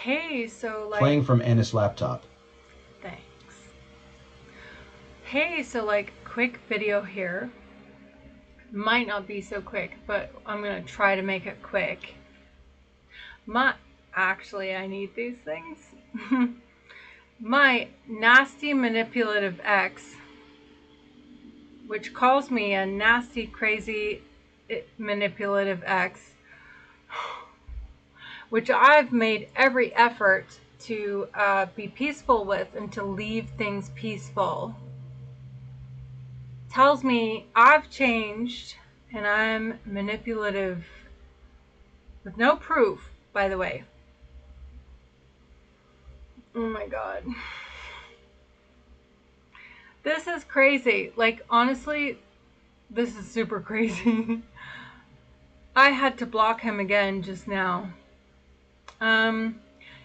Hey, so like, Playing from Anna's laptop. thanks. Hey, so like, quick video here. Might not be so quick, but I'm gonna try to make it quick. My, actually, I need these things. My nasty manipulative ex, which calls me a nasty, crazy, manipulative ex, which I've made every effort to be peaceful with and to leave things peaceful, tells me I've changed and I'm manipulative with no proof, by the way. Oh my god. This is crazy. Like, honestly, this is super crazy. I had to block him again just now. Um,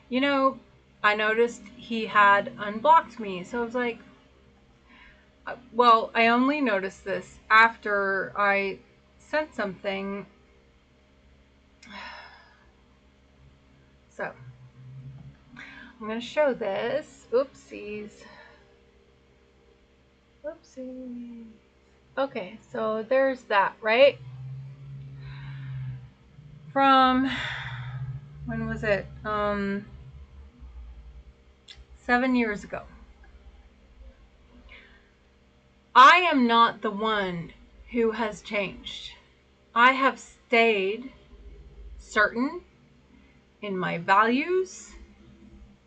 you know, I noticed he had unblocked me, so I was like, well, I only noticed this after I sent something. So, I'm going to show this. Oopsies. Oopsies. Okay, so there's that, right? From, when was it? 7 years ago. I am not the one who has changed. I have stayed certain in my values,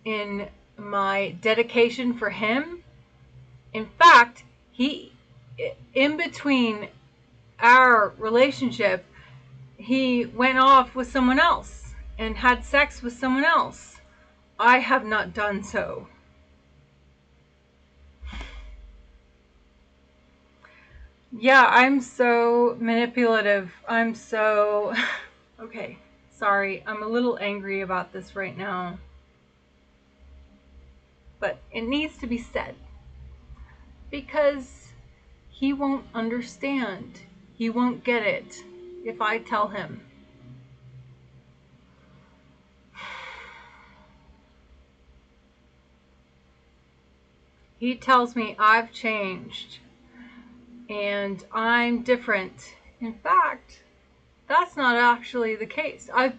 in my dedication for him. In fact, in between our relationship, he went off with someone else and had sex with someone else. I have not done so. Yeah, I'm so manipulative. I'm so... Okay, sorry. I'm a little angry about this right now. But it needs to be said. Because he won't understand. He won't get it if I tell him. He tells me I've changed and I'm different. In fact, that's not actually the case. I've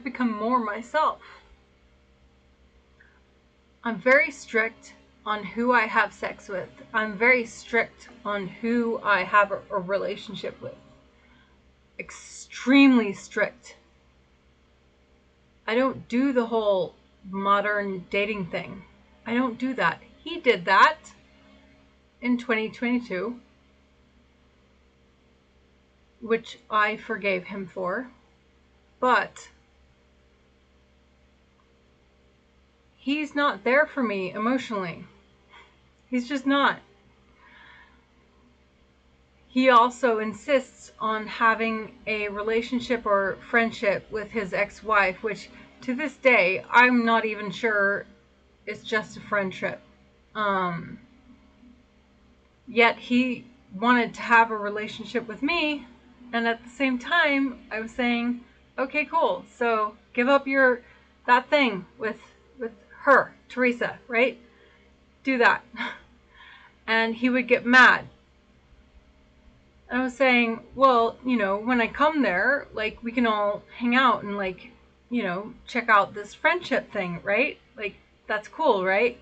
become more myself. I'm very strict on who I have sex with. I'm very strict on who I have a relationship with. Extremely strict. I don't do the whole modern dating thing. I don't do that. He did that in 2022, which I forgave him for. But he's not there for me emotionally. He's just not. He also insists on having a relationship or friendship with his ex-wife, which to this day, I'm not even sure it's just a friendship. Um, Yet he wanted to have a relationship with me, and at the same time, I was saying, okay, cool. So give up that thing with her, Teresa, right? Do that. And he would get mad. I was saying, well, when I come there, like, we can all hang out and, like, check out this friendship thing, right? Like, that's cool, right?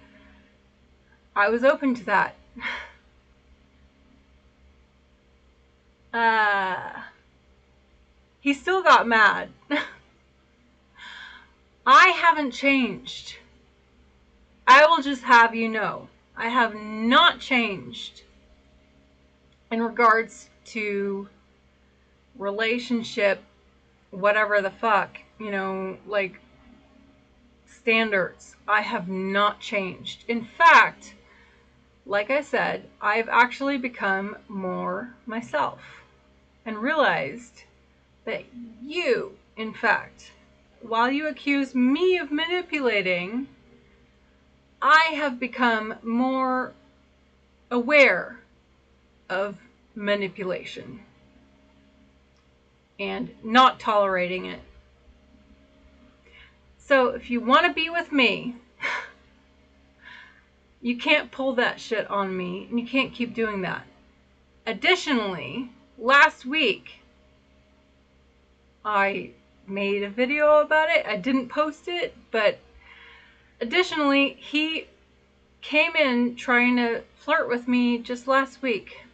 I was open to that. uh, he still got mad. I haven't changed. I will just have you know, I have not changed in regards to relationship, whatever the fuck, like standards. I have not changed. In fact, like I said, I've actually become more myself and realized that you, in fact, while you accuse me of manipulating, I have become more aware of manipulation and not tolerating it. So if you want to be with me, you can't pull that shit on me, and you can't keep doing that. Additionally, last week, I made a video about it. I didn't post it, but additionally, he came in trying to flirt with me just last week.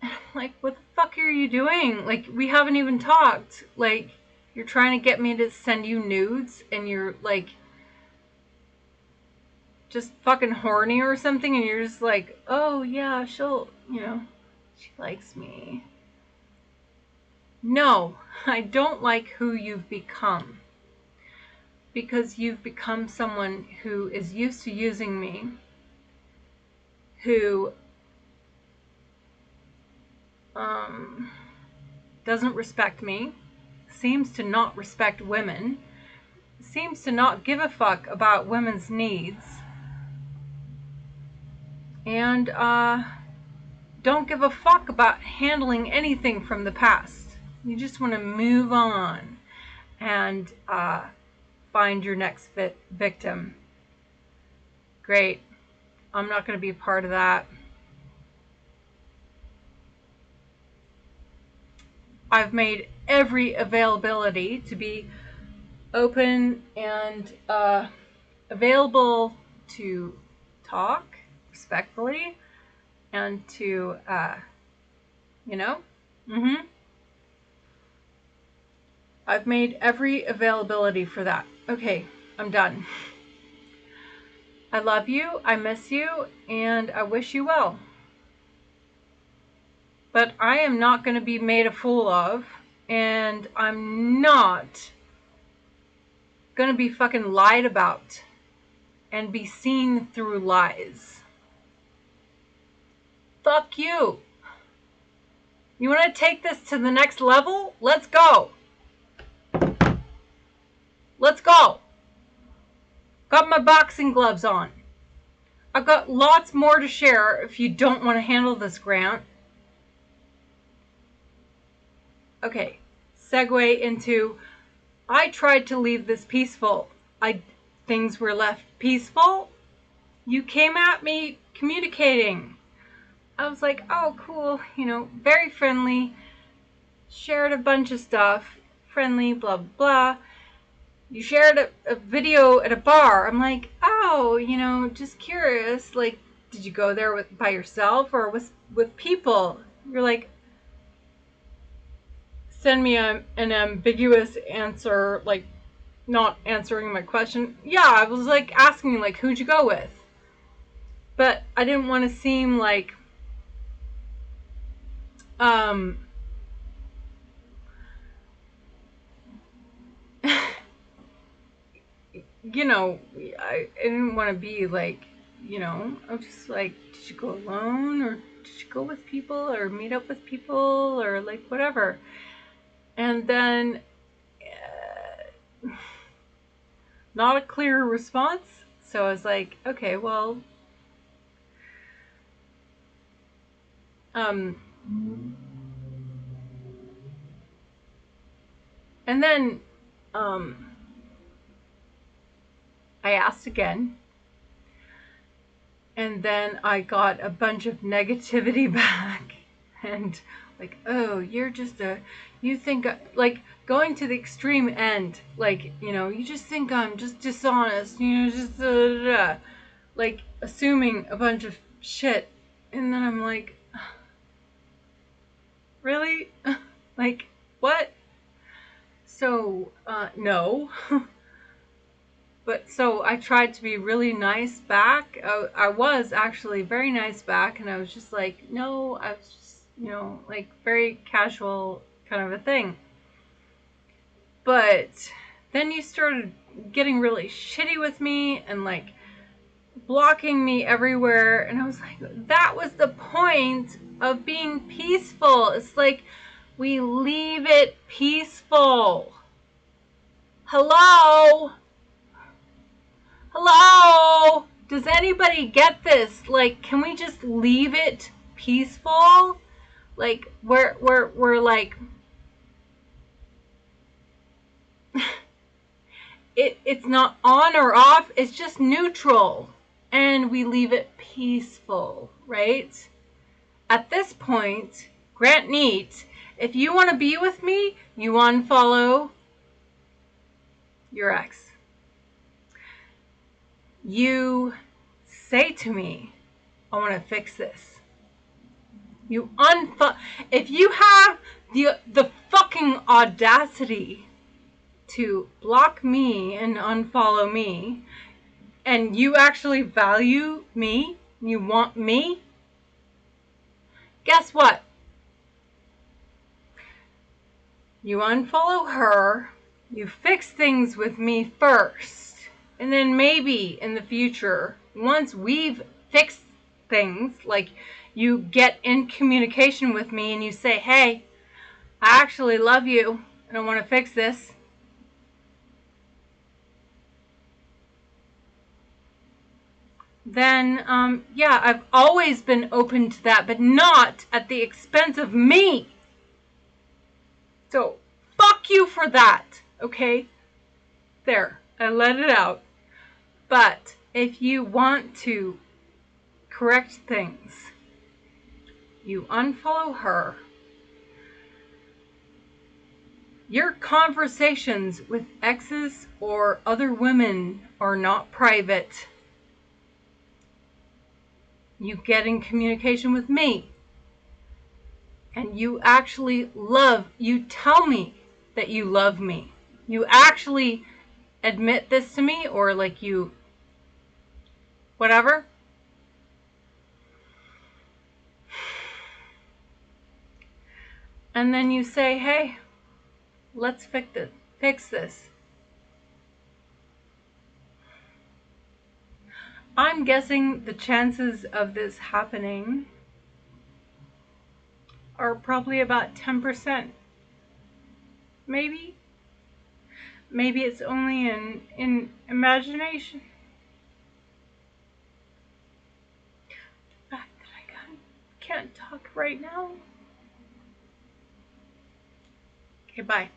And I'm like, what the fuck are you doing? Like, we haven't even talked. Like, you're trying to get me to send you nudes, and you're like just fucking horny or something, and you're just like, oh yeah, she'll, she likes me. No, I don't like who you've become, because you've become someone who is used to using me, who doesn't respect me, seems to not respect women, seems to not give a fuck about women's needs, and don't give a fuck about handling anything from the past. You just want to move on and find your next victim. Great. I'm not going to be a part of that. I've made every availability to be open and available to talk respectfully and to, I've made every availability for that. Okay, I'm done. I love you, I miss you, and I wish you well. But I am not going to be made a fool of, and I'm not going to be fucking lied about and be seen through lies. Fuck you. You want to take this to the next level? Let's go. Let's go. Got my boxing gloves on. I've got lots more to share if you don't want to handle this, Grant. Okay, segue into, I tried to leave this peaceful. Things were left peaceful. You came at me communicating. I was like, oh, cool, very friendly. Shared a bunch of stuff. Friendly, blah, blah, blah. You shared a video at a bar. I'm like, oh, just curious. Like, did you go there by yourself or with people? You're like, send me an ambiguous answer, like not answering my question. Yeah, I was like asking, like, who'd you go with? But I didn't want to seem like I didn't want to be like, I was just like, did you go alone or did you go with people or meet up with people or like whatever? And then not a clear response. So I was like, okay, well, and then I asked again, and then I got a bunch of negativity back, and like, oh, you think, like, going to the extreme end, like, you just think I'm just dishonest, just like assuming a bunch of shit. And then I'm like, really? Like, what? So, no. But so I tried to be really nice back. I was actually very nice back, and I was just like, no, I was just, like very casual kind of a thing. But then you started getting really shitty with me and like blocking me everywhere. And I was like, that was the point of being peaceful. It's like, we leave it peaceful. Hello? Hello? Does anybody get this? Like, can we just leave it peaceful? Like, we're like, it's not on or off, it's just neutral. And we leave it peaceful, right? At this point, Grant Neate, if you want to be with me, you unfollow your ex. You say to me, I want to fix this. You if you have the fucking audacity to block me and unfollow me, and you actually value me, you want me, guess what? You unfollow her, you fix things with me first, and then maybe in the future, once we've fixed things, like you get in communication with me and you say, hey, I actually love you and I want to fix this. Then, yeah, I've always been open to that, but not at the expense of me. So, fuck you for that, okay? There, I let it out. But if you want to correct things, you unfollow her. Your conversations with exes or other women are not private. You get in communication with me. And you actually you tell me that you love me. You actually admit this to me, or like you, whatever. And then you say, hey, let's fix this. I'm guessing the chances of this happening are probably about 10%. Maybe. Maybe it's only in imagination. The fact that I can't talk right now. Okay, bye.